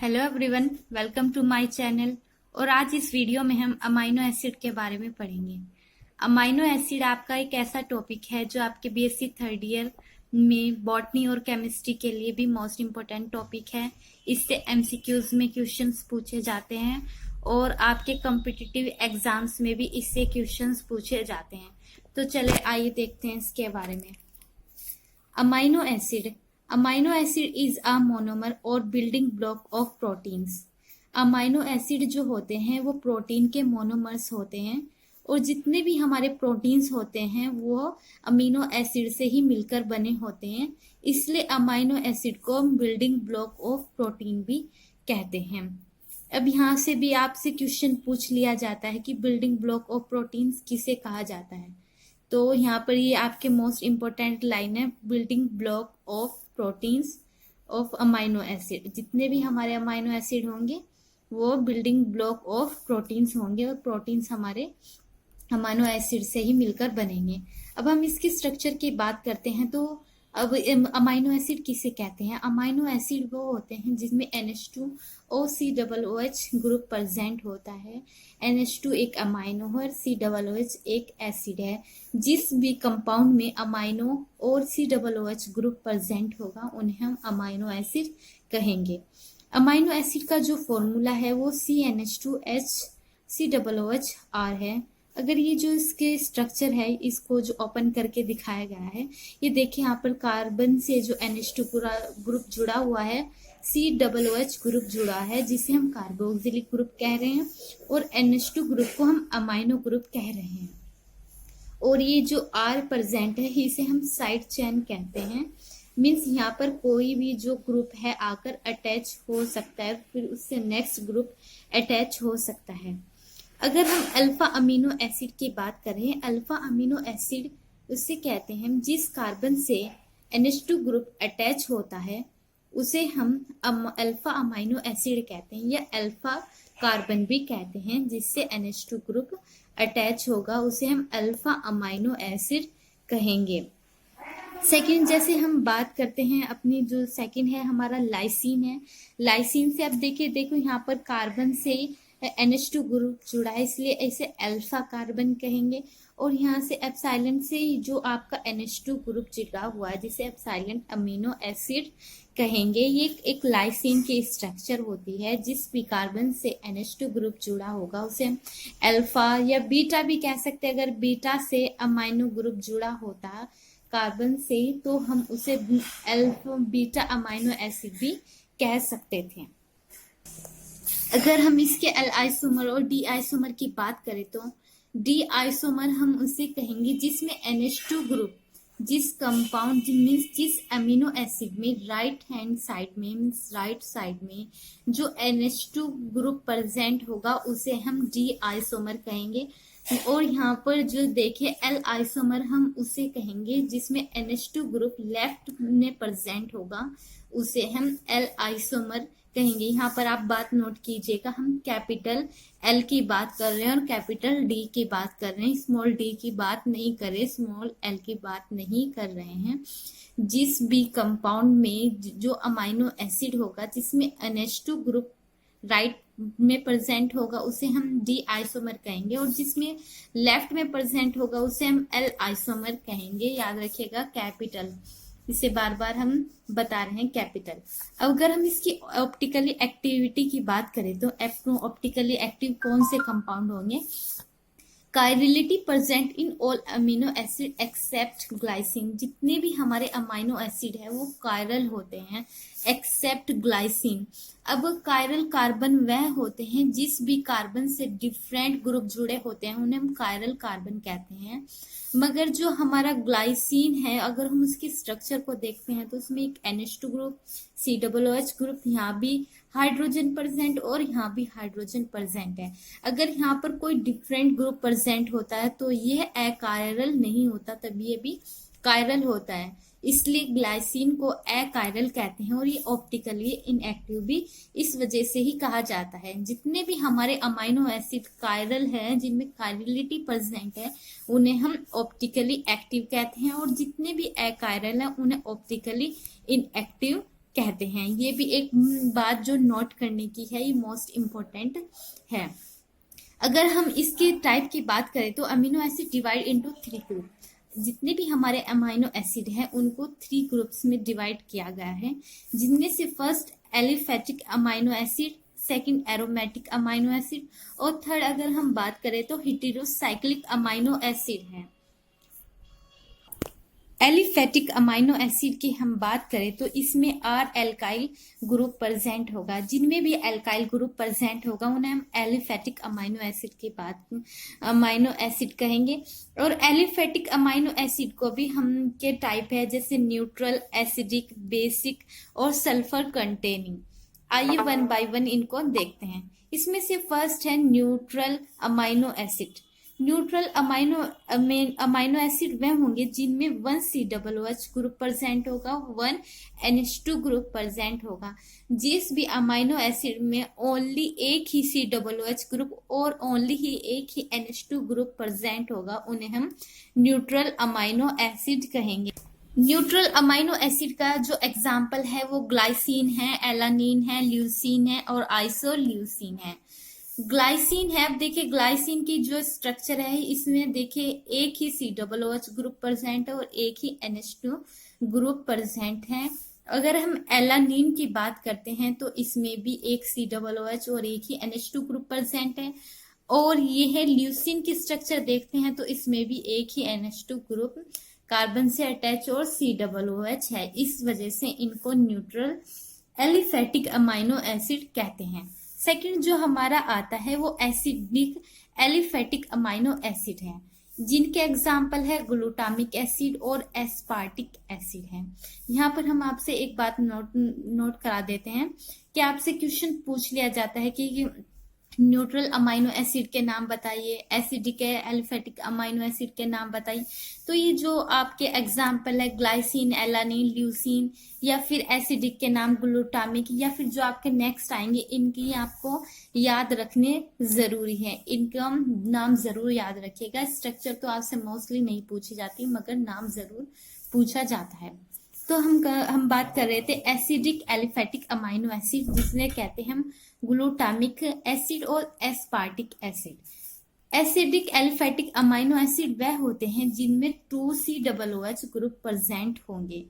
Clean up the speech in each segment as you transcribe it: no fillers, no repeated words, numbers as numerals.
Hello everyone, welcome to my channel. और आज इस वीडियो में हम अमाइनो एसिड के बारे में पढ़ेंगे। अमाइनो एसिड आपका एक ऐसा टॉपिक है जो आपके बीएससी थर्ड ईयर में बॉटनी और केमिस्ट्री के लिए भी मोस्ट इम्पोर्टेंट टॉपिक है। इससे एमसीक्यूज में क्वेश्चंस पूछे जाते हैं और आपके कॉम्पिटिटिव एग्जाम्स में भी इससे क्वेश्चंस पूछे जाते हैं। तो चले आइए देखते हैं इसके बारे में। Amino acid is a monomer और building block of proteins. Amino acid जो होते हैं वो प्रोटीन के मोनोमर्स होते हैं और जितने भी हमारे प्रोटीन्स होते हैं वो अमीनो एसिड से ही मिलकर बने होते हैं। इसलिए अमाइनो एसिड को बिल्डिंग ब्लॉक ऑफ प्रोटीन भी कहते हैं। अब यहाँ से भी आपसे क्वेश्चन पूछ लिया जाता है कि बिल्डिंग ब्लॉक ऑफ प्रोटीन्स किसे कहा जाता है। तो यहाँ पर ये आपके मोस्ट इम्पोर्टेंट लाइन है, building block of proteins of amino acid. जितने भी हमारे अमाइनो एसिड होंगे वो बिल्डिंग ब्लॉक ऑफ प्रोटीन्स होंगे और प्रोटीन्स हमारे अमाइनो एसिड से ही मिलकर बनेंगे। अब हम इसकी स्ट्रक्चर की बात करते हैं। तो अब अमाइनो एसिड किसे कहते हैं? अमाइनो एसिड वो होते हैं जिसमें NH2OCOOH ग्रुप प्रेजेंट होता है। NH2 एक अमाइनो है और COOH एक एसिड है। जिस भी कंपाउंड में अमाइनो और COOH ग्रुप प्रेजेंट होगा उन्हें हम अमाइनो एसिड कहेंगे। अमाइनो एसिड का जो फॉर्मूला है वो CNH2HCOOHR है। अगर ये जो इसके स्ट्रक्चर है इसको जो ओपन करके दिखाया गया है, ये देखिए यहाँ पर कार्बन से जो NH2 ग्रुप जुड़ा हुआ है, COOH ग्रुप जुड़ा है जिसे हम कार्बोक्सिलिक ग्रुप कह रहे हैं और NH2 ग्रुप को हम अमाइनो ग्रुप कह रहे हैं। और ये जो R प्रेजेंट है इसे हम साइड चेन कहते हैं। मीन्स यहाँ पर कोई भी जो ग्रुप है आकर अटैच हो सकता है, फिर उससे नेक्स्ट ग्रुप अटैच हो सकता है। अगर हम अल्फा अमीनो एसिड की बात करें, अल्फा अमीनो एसिड उसे कहते हैं जिस कार्बन से NH2 ग्रुप अटैच होता है उसे हम अल्फा अमीनो एसिड कहते हैं, या अल्फा कार्बन भी कहते हैं। जिससे NH2 ग्रुप अटैच होगा उसे हम अल्फा अमीनो एसिड कहेंगे। सेकेंड, जैसे हम बात करते हैं अपनी जो सेकेंड है हमारा लाइसिन है। लाइसिन से अब देखो यहाँ पर कार्बन से NH2 ग्रुप जुड़ा है इसलिए इसे अल्फा कार्बन कहेंगे। और यहाँ से एप्सिलॉन से जो आपका NH2 ग्रुप जुड़ा हुआ है जिसे एप्सिलॉन अमीनो एसिड कहेंगे। ये एक लाइसिन की स्ट्रक्चर होती है। जिस भी कार्बन से NH2 ग्रुप जुड़ा होगा उसे हम अल्फा या बीटा भी कह सकते हैं। अगर बीटा से अमीनो ग्रुप जुड़ा होता कार्बन से तो हम उसे अल्फा बीटा अमीनो एसिड भी कह सकते थे। अगर हम इसके एल आइसोमर और डी आइसोमर की बात करें तो डी आइसोमर हम उसे कहेंगे जिसमें NH2 ग्रुप जिस कंपाउंड मीन्स जिस अमीनो एसिड में राइट हैंड साइड में मीन्स राइट साइड में जो NH2 ग्रुप प्रेजेंट होगा उसे हम डी आइसोमर कहेंगे। और यहाँ पर जो देखिए एल आइसोमर हम उसे कहेंगे जिसमें NH2 ग्रुप लेफ्ट में प्रेजेंट होगा उसे हम एल आइसोमर कहेंगे। यहाँ पर आप बात नोट कीजिएगा, हम कैपिटल एल की बात कर रहे हैं और कैपिटल डी की बात कर रहे हैं, स्मॉल डी की बात नहीं कर रहे, स्मॉल एल की बात नहीं कर रहे हैं। जिस भी कंपाउंड में जो अमाइनो एसिड होगा जिसमें NH2 ग्रुप राइट में प्रेजेंट होगा उसे हम डी आइसोमर कहेंगे और जिसमें लेफ्ट में प्रेजेंट होगा उसे हम एल आइसोमर कहेंगे। याद रखिएगा कैपिटल, इसे बार बार हम बता रहे हैं कैपिटल। अगर हम इसकी ऑप्टिकली एक्टिविटी की बात करें तो ऑप्टिकली एक्टिव कौन से कंपाउंड होंगे? Chirality present in all amino acid except glycine. जितने भी हमारे अमीनो एसिड है वो कायरल होते हैं एक्सेप्ट ग्लाइसिन। अब कायरल कार्बन वह होते हैं जिस भी कार्बन से डिफरेंट ग्रुप जुड़े होते हैं उन्हें हम कायरल कार्बन कहते हैं। मगर जो हमारा ग्लाइसिन है अगर हम उसकी स्ट्रक्चर को देखते हैं तो उसमें एक NH2 ग्रुप COOH ग्रुप, यहाँ भी हाइड्रोजन प्रेजेंट और यहाँ भी हाइड्रोजन प्रेजेंट है। अगर यहाँ पर कोई डिफरेंट ग्रुप प्रेजेंट होता है तो यह अकायरल नहीं होता, तभी ये भी कायरल होता है। इसलिए ग्लाइसिन को अकायरल कहते हैं और ये ऑप्टिकली इनएक्टिव भी इस वजह से ही कहा जाता है। जितने भी हमारे अमीनो एसिड कायरल हैं जिनमें कायरलिटी प्रेजेंट है उन्हें हम ऑप्टिकली एक्टिव कहते हैं और जितने भी अकायरल हैं उन्हें ऑप्टिकली इनएक्टिव कहते हैं। ये भी एक बात जो नोट करने की है, ये मोस्ट इम्पोर्टेंट है। अगर हम इसके टाइप की बात करें तो amino acid divide into 3 group. जितने भी हमारे अमीनो एसिड हैं उनको 3 ग्रुप्स में डिवाइड किया गया है, जिनमें से first aliphatic amino acid, second aromatic amino acid और थर्ड अगर हम बात करें तो हेटेरोसाइक्लिक अमीनो एसिड है। एलिफेटिक अमीनो एसिड की हम बात करें तो इसमें आर एल्काइल ग्रुप प्रेजेंट होगा। जिनमें भी एल्काइल ग्रुप प्रेजेंट होगा उन्हें हम एलिफेटिक अमीनो एसिड की बात अमीनो एसिड कहेंगे। और एलिफेटिक अमीनो एसिड को भी हम के टाइप है, जैसे न्यूट्रल, एसिडिक, बेसिक और सल्फर कंटेनिंग। आइए वन बाय वन इनको देखते हैं। इसमें से फर्स्ट है neutral amino acid. Neutral amino acid वह होंगे जिनमें 1 COOH ग्रुप प्रेजेंट होगा, 1 NH2 ग्रुप प्रेजेंट होगा। जिस भी अमीनो एसिड में ओनली एक ही COOH ग्रुप और ओनली ही एक ही NH2 ग्रुप प्रेजेंट होगा उन्हें हम न्यूट्रल अमीनो एसिड कहेंगे। न्यूट्रल अमीनो एसिड का जो एग्जाम्पल है वो ग्लाइसिन है, एलानिन है, ल्यूसीन है और आइसोल्यूसिन है। ग्लाइसिन है, अब देखिए ग्लाइसिन की जो स्ट्रक्चर है इसमें देखिए एक ही COOH ग्रुप प्रेजेंट है और एक ही NH2 ग्रुप प्रेजेंट है। अगर हम एलानिन की बात करते हैं तो इसमें भी एक COOH और एक ही NH2 ग्रुप प्रेजेंट है। और ये है ल्यूसिन की स्ट्रक्चर देखते हैं तो इसमें भी एक ही NH2 ग्रुप कार्बन से अटैच और COOH है। इस वजह से इनको न्यूट्रल एलिफेटिक अमीनो एसिड कहते हैं। सेकंड जो हमारा आता है वो एसिडिक एलिफेटिक अमीनो एसिड है, जिनके एग्जाम्पल है ग्लूटामिक एसिड और एस्पार्टिक एसिड है। यहाँ पर हम आपसे एक बात नोट करा देते हैं कि आपसे क्वेश्चन पूछ लिया जाता है कि न्यूट्रल अमीनो एसिड के नाम बताइए, एसिडिक एलिफेटिक अमीनो एसिड के नाम बताइए। तो ये जो आपके एग्जाम्पल है ग्लाइसिन, एलानिन, ल्यूसीन या फिर एसिडिक के नाम ग्लूटामिक या फिर जो आपके नेक्स्ट आएंगे इनकी आपको याद रखने जरूरी है। इनका नाम जरूर याद रखिएगा। स्ट्रक्चर तो आपसे मोस्टली नहीं पूछी जाती मगर नाम जरूर पूछा जाता है। तो हम बात कर रहे थे एसिडिक एलिफेटिक अमीनो एसिड, जिसने कहते हैं हम ग्लूटामिक एसिड और aspartic acid. Acidic aliphatic amino acid वह होते हैं जिनमें 2 COOH ग्रुप प्रेजेंट होंगे।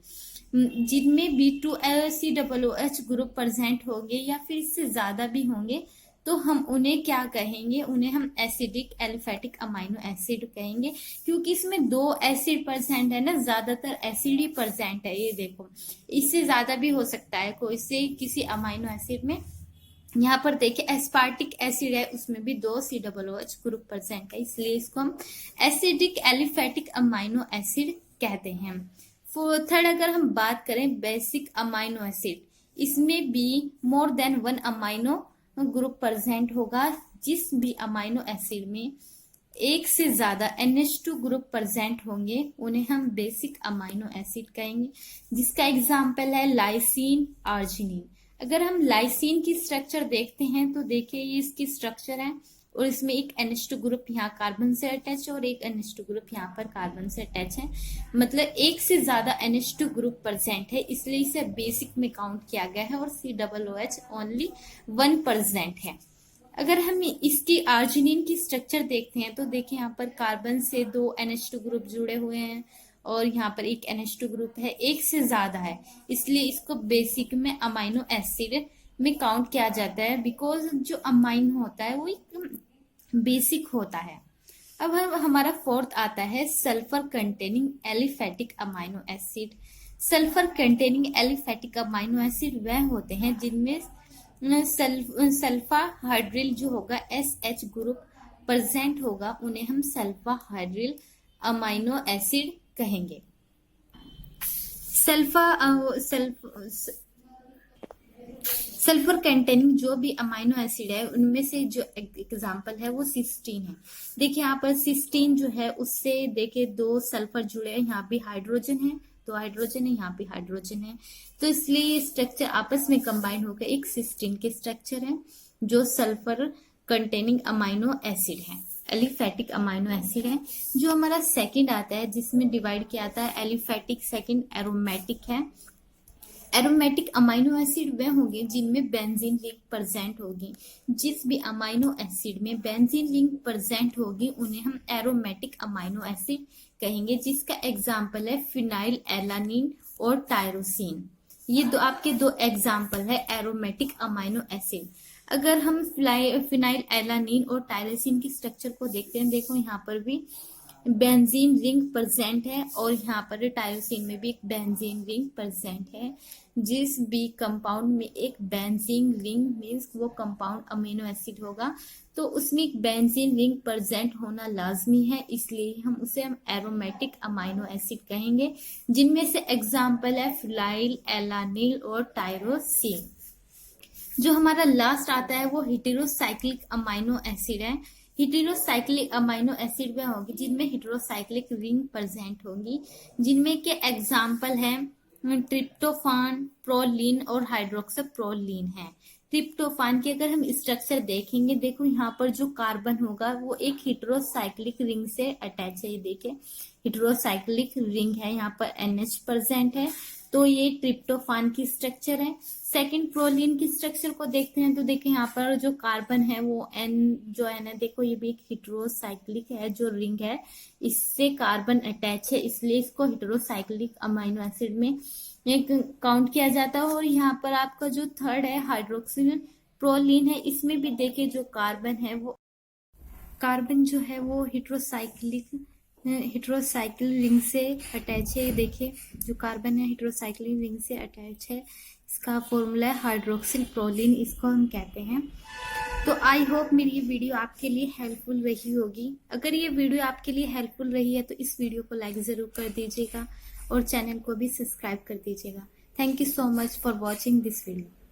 जिनमें भी 2 COOH ग्रुप प्रेजेंट होंगे या फिर इससे ज्यादा भी होंगे तो हम उन्हें क्या कहेंगे, उन्हें हम एसिडिक एलिफेटिक अमीनो एसिड कहेंगे, क्योंकि इसमें 2 एसिड प्रेजेंट है ना, ज्यादातर एसिड ही प्रेजेंट है। ये देखो इससे ज्यादा भी हो सकता है कोई से किसी अमीनो एसिड में। यहाँ पर देखिए एस्पार्टिक एसिड है, उसमें भी 2 COOH ग्रुप प्रेजेंट है, इसलिए इसको हम एसिडिक एलिफेटिक अमीनो एसिड कहते हैं। थर्ड अगर हम बात करें बेसिक अमीनो एसिड, इसमें भी more than 1 amino group present होगा। जिस भी अमीनो एसिड में एक से ज्यादा NH2 ग्रुप प्रेजेंट होंगे उन्हें हम बेसिक अमीनो एसिड कहेंगे, जिसका एग्जाम्पल है लाइसिन, आर्जिनिन। अगर हम लाइसिन की स्ट्रक्चर देखते हैं तो देखिए ये इसकी स्ट्रक्चर है और इसमें एक NH2 ग्रुप यहाँ कार्बन से अटैच है और एक NH2 ग्रुप यहाँ पर कार्बन से अटैच है, मतलब एक से ज्यादा NH2 ग्रुप प्रेजेंट है, इसलिए इसे बेसिक में काउंट किया गया है और COOH ओनली 1 प्रेजेंट है। अगर हम इसकी आर्जिनिन की स्ट्रक्चर देखते हैं तो देखिए यहाँ पर कार्बन से 2 NH2 ग्रुप जुड़े हुए हैं और यहाँ पर एक NH2 ग्रुप है, एक से ज्यादा है, इसलिए इसको बेसिक में अमीनो एसिड में काउंट किया जाता है, बिकॉज जो अमाइन होता है वो एक बेसिक होता है। अब हमारा फोर्थ आता है sulphur containing aliphatic amino acid. Sulphur containing aliphatic amino acid वह होते हैं जिनमें सल्फा हाइड्रिल जो होगा SH ग्रुप प्रेजेंट होगा, उन्हें हम सल्फा हाइड्रिल अमीनो एसिड कहेंगे। सल्फर कंटेनिंग जो भी अमीनो एसिड है उनमें से जो एग्जांपल है वो सिस्टीन है। देखिए यहाँ पर सिस्टीन जो है उससे देखिए 2 सल्फर जुड़े हैं, यहाँ भी हाइड्रोजन है, 2 हाइड्रोजन है, यहाँ भी हाइड्रोजन है, तो इसलिए ये स्ट्रक्चर आपस में कंबाइन होकर एक सिस्टीन के स्ट्रक्चर है जो सल्फर कंटेनिंग अमीनो एसिड है, एलिफेटिक अमीनो एसिड है। जो हमारा सेकंड आता है जिसमें डिवाइड किया जाता है एलिफेटिक, सेकंड एरोमेटिक है। एरोमेटिक अमाइनो एसिड वे होंगे जिनमें बेंजीन रिंग प्रेजेंट होगी। जिस भी अमाइनो एसिड में बेंजीन रिंग प्रेजेंट होगी उन्हें हम एरोमेटिक अमाइनो एसिड कहेंगे, जिसका एग्जाम्पल है फिनाइल एलानिन और टायरोसिन। ये आपके दो एग्जाम्पल है एरोमेटिक अमाइनो एसिड। अगर हम फिनाइल एलानिन और टायरोसिन की स्ट्रक्चर को देखते हैं, देखो यहाँ पर भी बेंजीन रिंग प्रेजेंट है और यहाँ पर टायरोसिन में भी एक बेंजीन रिंग प्रेजेंट है। जिस भी कंपाउंड में एक बेंजीन रिंग मीन्स वो कंपाउंड अमीनो एसिड होगा तो उसमें एक बेंजीन रिंग प्रेजेंट होना लाजमी है, इसलिए हम एरोमेटिक अमाइनो एसिड कहेंगे, जिनमें से एग्जाम्पल है फिनाइल एलानिल और टायरोसिन। जो हमारा लास्ट आता है वो हेटेरोसाइक्लिक अमाइनो एसिड है। हेटेरोसाइक्लिक अमाइनो एसिड में होगी जिनमें हेटेरोसाइक्लिक रिंग प्रेजेंट होगी, जिनमें के एग्जाम्पल है ट्रिप्टोफान, प्रोलीन और हाइड्रोक्सोप्रोलीन है। ट्रिप्टोफान की अगर हम स्ट्रक्चर देखेंगे, देखो यहाँ पर जो कार्बन होगा वो एक हेटेरोसाइक्लिक रिंग से अटैच है। ये देखिए हेटेरोसाइक्लिक रिंग है, यहाँ पर NH प्रेजेंट है, तो ये ट्रिप्टोफान की स्ट्रक्चर है। सेकंड प्रोलीन की स्ट्रक्चर को देखते हैं तो देखिए यहाँ पर जो कार्बन है वो जो N है, देखो ये भी एक हेटेरोसाइक्लिक है, जो रिंग है इससे कार्बन अटैच है, इसलिए इसको हेटेरोसाइक्लिक अमाइनो एसिड में एक काउंट किया जाता है। और यहाँ पर आपका जो थर्ड है हाइड्रोक्सिल प्रोलीन है, इसमें भी देखिए जो कार्बन है वो कार्बन जो है वो हेटेरोसाइक्लिक रिंग से अटैच है। देखिए जो कार्बन है हेटेरोसाइक्लिक रिंग से अटैच है, इसका फॉर्मूला है हाइड्रोक्सिल प्रोलीन, इसको हम कहते हैं। तो आई होप मेरी ये वीडियो आपके लिए हेल्पफुल रही होगी। अगर ये वीडियो आपके लिए हेल्पफुल रही है तो इस वीडियो को लाइक जरूर कर दीजिएगा और चैनल को भी सब्सक्राइब कर दीजिएगा। Thank you so much for watching this video.